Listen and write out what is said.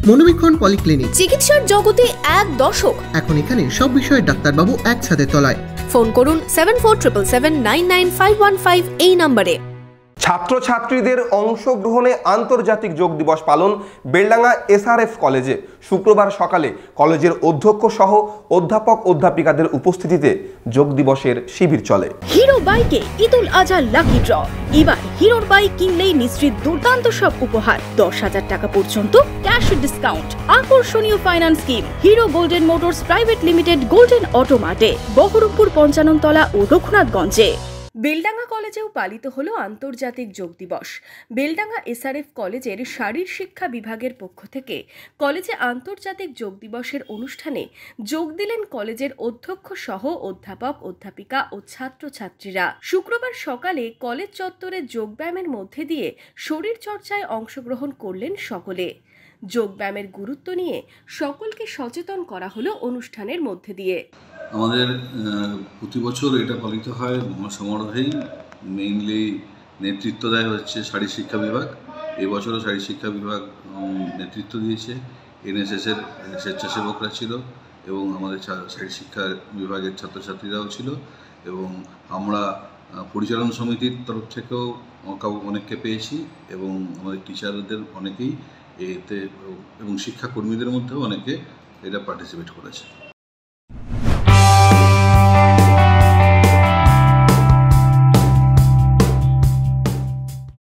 মনোবীক্ষণ polyclinic, চিকিৎসার জগতে এক দশক। এখন এখানে সব বিষয়ে ডাক্তারবাবু একসাথে তলায়। ফোন করুন 7477999515 এই নম্বরে। ছাত্রছাত্রীদের অংশগ্রহণে আন্তর্জাতিক যোগ দিবস পালন বেলডাঙ্গা এসআরএফ কলেজে। শুক্রবার সকালে কলেজের অধ্যক্ষ সহ অধ্যাপক অধ্যাপিকাদের উপস্থিতিতে যোগ দিবসের শিবির চলে। হিরো বাইকে ঈদুল আজহা লাকি ড্র। এবার হিরোর বাইক কিনলেই নিশ্চিত দুর্দান্ত সব উপহার, 10,000 টাকা পর্যন্ত ক্যাশ ডিসকাউন্ট, আকর্ষণীয় finance scheme. Hero Golden Motors Private Limited, Golden অটোমার্টে, বহরমপুর 55 তলা ও রঘুনাথগঞ্জে। বেলডাঙ্গা কলেজেও পালিত হলো আন্তর্জাতিক যোগ দিবস। বেলডাঙ্গা এসআরএফ কলেজের শারীর শিক্ষা বিভাগের পক্ষ থেকে কলেজে আন্তর্জাতিক যোগ দিবসের অনুষ্ঠানে যোগ দিলেন কলেজের অধ্যক্ষ সহ অধ্যাপক অধ্যাপিকা ও ছাত্রছাত্রীরা। শুক্রবার সকালে কলেজ চত্বরে যোগব্যায়ামের মধ্যে দিয়ে শরীর চর্চায় অংশগ্রহণ করলেন সকলে। যোগব্যায়ামের গুরুত্ব নিয়ে সকলকে সচেতন করা হলো অনুষ্ঠানের মধ্যে দিয়ে। আমাদের প্রতি বছর এটা পালিত হয় সমারোহেই। মেইনলি নেতৃত্ব দেয় হচ্ছে শারীর শিক্ষা বিভাগ। এবছরও শারীর শিক্ষা বিভাগ নেতৃত্ব দিয়েছে। এনএসএসের স্বেচ্ছাসেবকরা ছিল এবং আমাদের শারীর শিক্ষা বিভাগের ছাত্রছাত্রীরাও ছিল, এবং আমরা পরিচালনা সমিতির তরফ থেকেও অনেককে পেয়েছি, এবং আমাদের টিচারদের অনেকেই এতে এবং শিক্ষাকর্মীদের মধ্যেও অনেকে এটা পার্টিসিপেট করেছে।